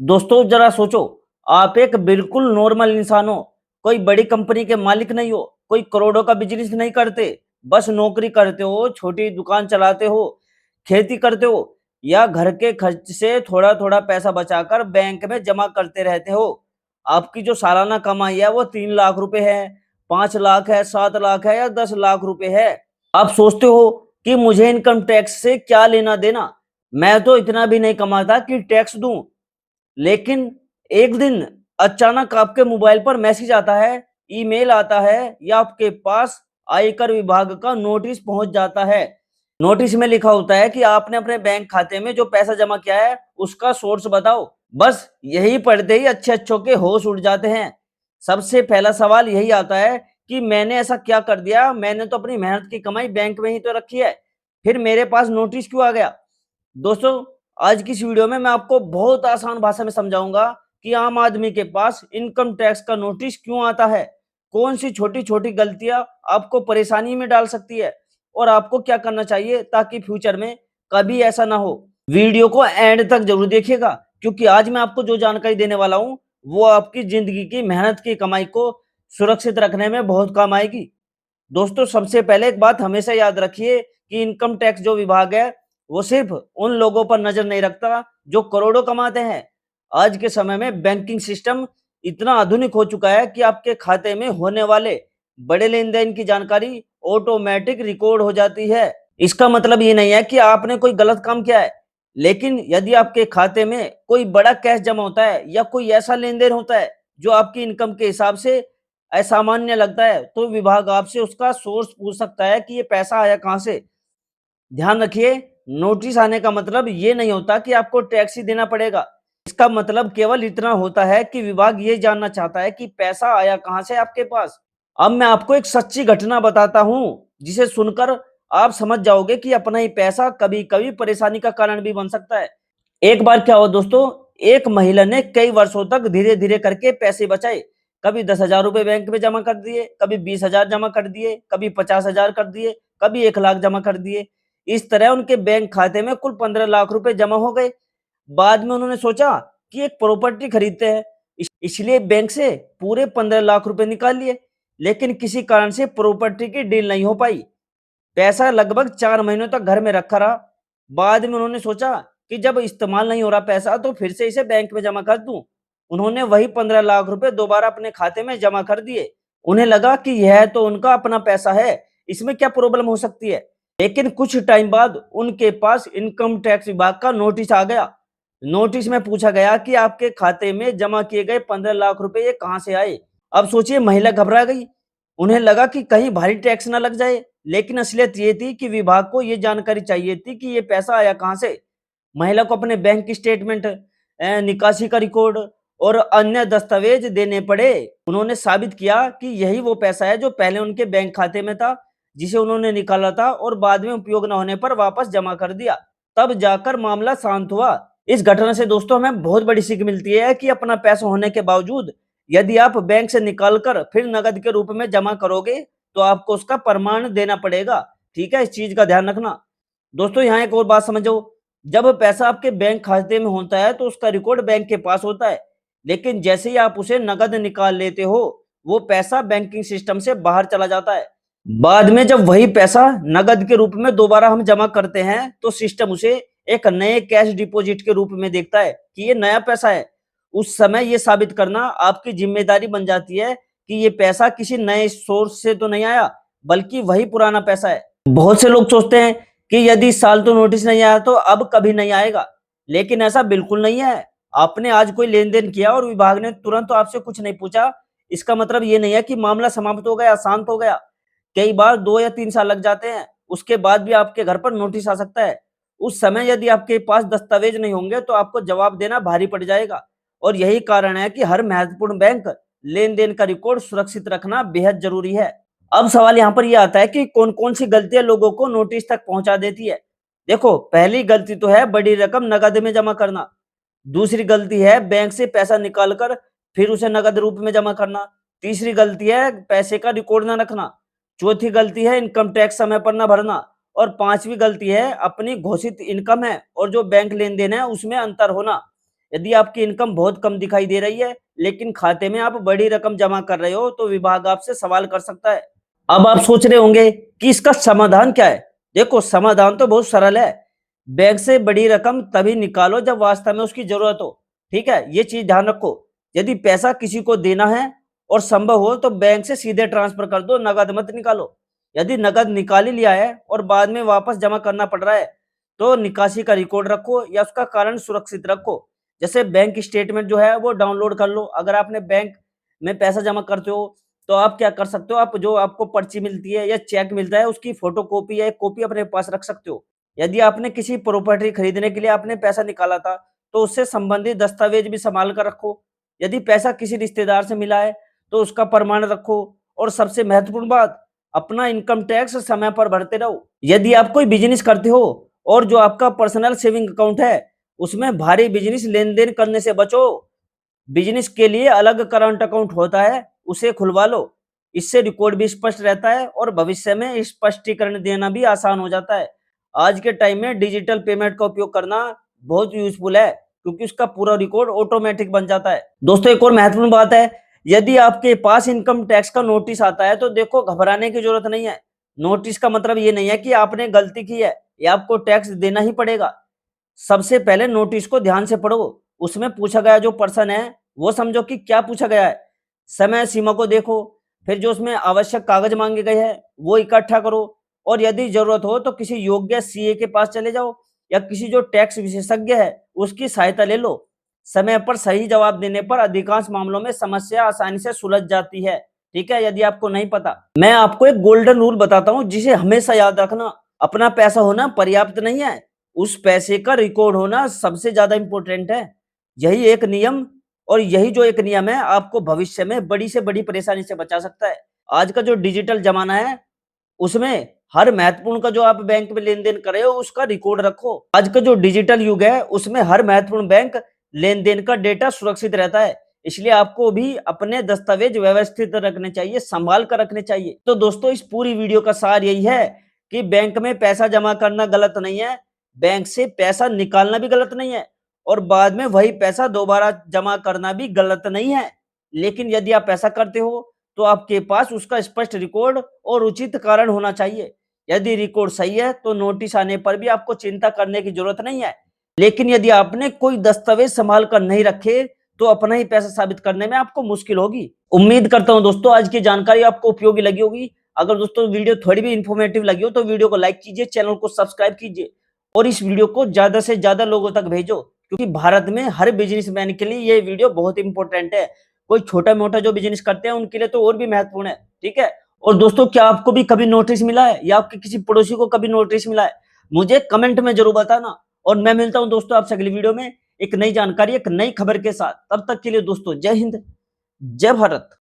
दोस्तों जरा सोचो, आप एक बिल्कुल नॉर्मल इंसान हो, कोई बड़ी कंपनी के मालिक नहीं हो, कोई करोड़ों का बिजनेस नहीं करते, बस नौकरी करते हो, छोटी दुकान चलाते हो, खेती करते हो या घर के खर्च से थोड़ा-थोड़ा पैसा बचाकर बैंक में जमा करते रहते हो। आपकी जो सालाना कमाई है वो 3 लाख रुपए है, 5 लाख है, 7 लाख है या 10 लाख रुपए है। आप सोचते हो कि मुझे इनकम टैक्स से क्या लेना-देना? मैं तो इतना भी नहीं कमाता कि टैक्स दूँ। लेकिन एक दिन अचानक आपके मोबाइल पर मैसेज आता है, ईमेल आता है या आपके पास आयकर विभाग का नोटिस पहुँच जाता है। नोटिस में लिखा होता है कि आपने अपने बैंक खाते में जो पैसा जमा किया है, उसका सोर्स बताओ। बस यही पढ़ते ही अच्छे-अच्छों के होश उड़ जाते हैं। सबसे पहला सवाल यही आता है कि मैंने ऐसा क्या कर दिया? मैंने तो अपनी मेहनत की कमाई बैंक में ही तो रखी है, फिर मेरे पास नोटिस क्यों आ गया? दोस्तों, आज की इस वीडियो में मैं आपको बहुत आसान भाषा में समझाऊंगा कि आम आदमी के पास इनकम टैक्स का नोटिस क्यों आता है, कौन सी छोटी-छोटी गलतियां आपको परेशानी में डाल सकती है और आपको क्या करना चाहिए ताकि फ्यूचर में कभी ऐसा ना हो। वीडियो को एंड तक जरूर देखिएगा क्योंकि आज मैं आपको जो जानकारी देने वाला हूं वो आपकी जिंदगी की मेहनत की कमाई को सुरक्षित रखने में बहुत काम आएगी। दोस्तों सबसे पहले एक बात हमेशा याद रखिए कि इनकम टैक्स जो विभाग है वो सिर्फ उन लोगों पर नजर नहीं रखता जो करोड़ों कमाते हैं। आज के समय में बैंकिंग सिस्टम इतना आधुनिक हो चुका है कि आपके खाते में होने वाले बड़े लेन देन की जानकारी ऑटोमेटिक रिकॉर्ड हो जाती है। इसका मतलब ये नहीं है कि आपने कोई गलत काम किया है, लेकिन यदि आपके खाते में कोई बड़ा कैश जमा होता है या कोई ऐसा लेन देन होता है जो आपकी इनकम के हिसाब से असामान्य लगता है, तो विभाग आपसे उसका सोर्स पूछ सकता है कि ये पैसा आया कहाँ से। ध्यान रखिए, नोटिस आने का मतलब ये नहीं होता कि आपको टैक्स ही देना पड़ेगा। इसका मतलब केवल इतना होता है कि विभाग ये जानना चाहता है कि पैसा आया कहाँ से आपके पास। अब मैं आपको एक सच्ची घटना बताता हूँ, जिसे सुनकर आप समझ जाओगे कि अपना ही पैसा कभी-कभी परेशानी का कारण भी बन सकता है। एक बार क्या हुआ दोस्तों, एक महिला ने कई वर्षों तक धीरे-धीरे करके पैसे बचाए। कभी 10,000 रुपए बैंक में जमा कर दिए, कभी 20,000 जमा कर दिए, कभी 50,000 कर दिए, कभी 1 लाख जमा कर दिए। इस तरह उनके बैंक खाते में कुल 15 लाख रुपए जमा हो गए। बाद में उन्होंने सोचा कि एक प्रॉपर्टी खरीदते हैं, इसलिए बैंक से पूरे 15 लाख रुपए निकाल लिए। लेकिन किसी कारण से प्रॉपर्टी की डील नहीं हो पाई। पैसा लगभग 4 महीनों तक घर में रखा रहा। बाद में उन्होंने सोचा कि जब इस्तेमाल नहीं हो रहा पैसा तो फिर से इसे बैंक में जमा कर दूं। उन्होंने वही 15 लाख रुपए दोबारा अपने खाते में जमा कर दिए। उन्हें लगा कि यह तो उनका अपना पैसा है, इसमें क्या प्रॉब्लम हो सकती है। लेकिन कुछ टाइम बाद उनके पास इनकम टैक्स विभाग का नोटिस आ गया। नोटिस में पूछा गया कि आपके खाते में जमा किए गए 15 लाख रुपए ये कहां से आए। अब सोचिए, महिला घबरा गई। उन्हें लगा कि कहीं भारी टैक्स ना लग जाए, लेकिन असलियत ये थी कि विभाग को ये जानकारी चाहिए थी कि ये पैसा आया कहाँ से। महिला को अपने बैंक की स्टेटमेंट, निकासी का रिकॉर्ड और अन्य दस्तावेज देने पड़े। उन्होंने साबित किया कि यही वो पैसा है जो पहले उनके बैंक खाते में था, जिसे उन्होंने निकाला था और बाद में उपयोग न होने पर वापस जमा कर दिया। तब जाकर मामला शांत हुआ। इस घटना से दोस्तों हमें बहुत बड़ी सीख मिलती है कि अपना पैसा होने के बावजूद यदि आप बैंक से निकाल कर फिर नकद के रूप में जमा करोगे तो आपको उसका प्रमाण देना पड़ेगा। ठीक है, इस चीज का ध्यान रखना। दोस्तों यहाँ एक और बात समझो, जब पैसा आपके बैंक खाते में होता है तो उसका रिकॉर्ड बैंक के पास होता है, लेकिन जैसे ही आप उसे नकद निकाल लेते हो वो पैसा बैंकिंग सिस्टम से बाहर चला जाता है। बाद में जब वही पैसा नकद के रूप में दोबारा हम जमा करते हैं तो सिस्टम उसे एक नए कैश डिपॉजिट के रूप में देखता है कि ये नया पैसा है। उस समय ये साबित करना आपकी जिम्मेदारी बन जाती है कि ये पैसा किसी नए सोर्स से तो नहीं आया, बल्कि वही पुराना पैसा है। बहुत से लोग सोचते हैं कि यदि इस साल तो नोटिस नहीं आया तो अब कभी नहीं आएगा, लेकिन ऐसा बिल्कुल नहीं है। आपने आज कोई लेन देन किया और विभाग ने तुरंत तो आपसे कुछ नहीं पूछा, इसका मतलब ये नहीं है कि मामला समाप्त हो गया, शांत हो गया। कई बार 2 या 3 साल लग जाते हैं, उसके बाद भी आपके घर पर नोटिस आ सकता है। उस समय यदि आपके पास दस्तावेज नहीं होंगे तो आपको जवाब देना भारी पड़ जाएगा। और यही कारण है कि हर महत्वपूर्ण बैंक लेन देन का रिकॉर्ड सुरक्षित रखना बेहद जरूरी है। अब सवाल यहाँ पर यह आता है कि कौन कौन सी गलतियां लोगों को नोटिस तक पहुंचा देती है। देखो, पहली गलती तो है बड़ी रकम नकद में जमा करना। दूसरी गलती है बैंक से पैसा निकाल कर फिर उसे नकद रूप में जमा करना। तीसरी गलती है पैसे का रिकॉर्ड ना रखना। चौथी गलती है इनकम टैक्स समय पर ना भरना। और पांचवी गलती है अपनी घोषित इनकम है और जो बैंक लेन देन है उसमें अंतर होना। यदि आपकी इनकम बहुत कम दिखाई दे रही है, लेकिन खाते में आप बड़ी रकम जमा कर रहे हो, तो विभाग आपसे सवाल कर सकता है। अब आप सोच रहे होंगे कि इसका समाधान क्या है? देखो, समाधान तो बहुत सरल है। बैंक से बड़ी रकम तभी निकालो जब वास्तव में उसकी जरूरत हो। ठीक है, ये चीज ध्यान रखो। यदि पैसा किसी को देना है और संभव हो तो बैंक से सीधे ट्रांसफर कर दो, नगद मत निकालो। यदि नगद निकाल ही लिया है और बाद में वापस जमा करना पड़ रहा है, तो निकासी का रिकॉर्ड रखो या उसका कारण सुरक्षित रखो। जैसे बैंक स्टेटमेंट जो है वो डाउनलोड कर लो। अगर आपने बैंक में पैसा जमा करते हो, तो आप क्या कर सकते हो, आप जो आपको पर्ची मिलती है या चेक मिलता है, उसकी फोटो कॉपी या एक कॉपी अपने पास रख सकते हो। यदि आपने किसी प्रॉपर्टी खरीदने के लिए आपने पैसा निकाला था, तो उससे संबंधित दस्तावेज भी संभाल कर रखो। यदि पैसा किसी रिश्तेदार से मिला है, तो उसका प्रमाण रखो। और सबसे महत्वपूर्ण बात, अपना इनकम टैक्स समय पर भरते रहो। यदि आप कोई बिजनेस करते हो और जो आपका पर्सनल सेविंग अकाउंट है, उसमें भारी बिजनेस लेन देन करने से बचो। बिजनेस के लिए अलग करंट अकाउंट होता है, उसे खुलवा लो। इससे रिकॉर्ड भी स्पष्ट रहता है और भविष्य में स्पष्टीकरण देना भी आसान हो जाता है। आज के टाइम में डिजिटल पेमेंट का उपयोग करना बहुत यूजफुल है, क्योंकि उसका पूरा रिकॉर्ड ऑटोमेटिक बन जाता है। दोस्तों, एक और महत्वपूर्ण बात है, यदि आपके पास इनकम टैक्स का नोटिस आता है, तो देखो, घबराने की जरूरत नहीं है। नोटिस का मतलब ये नहीं है कि आपने गलती की है या आपको टैक्स देना ही पड़ेगा। सबसे पहले नोटिस को ध्यान से पढ़ो। उसमें पूछा गया जो प्रश्न है वो समझो कि क्या पूछा गया है। समय सीमा को देखो। फिर जो उसमें आवश्यक कागज मांगे गए हैं वो इकट्ठा करो। और यदि जरूरत हो तो किसी योग्य सीए के पास चले जाओ या किसी जो टैक्स विशेषज्ञ है उसकी सहायता ले लो। समय पर सही जवाब देने पर अधिकांश मामलों में समस्या आसानी से सुलझ जाती है। ठीक है, यदि आपको नहीं पता, मैं आपको एक गोल्डन रूल बताता हूं जिसे हमेशा याद रखना। अपना पैसा होना पर्याप्त नहीं है, उस पैसे का रिकॉर्ड होना सबसे ज्यादा इंपॉर्टेंट है। यही एक नियम, और यही जो एक नियम है आपको भविष्य में बड़ी से बड़ी परेशानी से बचा सकता है। आज का जो डिजिटल जमाना है, उसमें हर महत्वपूर्ण का जो आप बैंक में लेन देन कर रहे हो उसका रिकॉर्ड रखो। आज का जो डिजिटल युग है उसमें हर महत्वपूर्ण बैंक लेन देन का डेटा सुरक्षित रहता है। इसलिए आपको भी अपने दस्तावेज व्यवस्थित रखने चाहिए, संभाल कर रखने चाहिए। तो दोस्तों, इस पूरी वीडियो का सार यही है कि बैंक में पैसा जमा करना गलत नहीं है, बैंक से पैसा निकालना भी गलत नहीं है, और बाद में वही पैसा दोबारा जमा करना भी गलत नहीं है। लेकिन यदि आप ऐसा करते हो तो आपके पास उसका स्पष्ट रिकॉर्ड और उचित कारण होना चाहिए। यदि रिकॉर्ड सही है तो नोटिस आने पर भी आपको चिंता करने की जरूरत नहीं है। लेकिन यदि आपने कोई दस्तावेज संभाल कर नहीं रखे, तो अपना ही पैसा साबित करने में आपको मुश्किल होगी। उम्मीद करता हूं दोस्तों आज की जानकारी आपको उपयोगी लगी होगी। अगर दोस्तों वीडियो थोड़ी भी इंफॉर्मेटिव लगी हो तो वीडियो को लाइक कीजिए, चैनल को सब्सक्राइब कीजिए और इस वीडियो को ज्यादा से ज्यादा लोगों तक भेजो, क्योंकि भारत में हर बिजनेसमैन के लिए ये वीडियो बहुत इंपॉर्टेंट है। कोई छोटा मोटा जो बिजनेस करते हैं उनके लिए तो और भी महत्वपूर्ण है। ठीक है। और दोस्तों, क्या आपको भी कभी नोटिस मिला है या आपके किसी पड़ोसी को कभी नोटिस मिला है? मुझे कमेंट में जरूर बताना। और मैं मिलता हूं दोस्तों आपसे अगली वीडियो में एक नई जानकारी, एक नई खबर के साथ। तब तक के लिए दोस्तों, जय हिंद, जय भारत।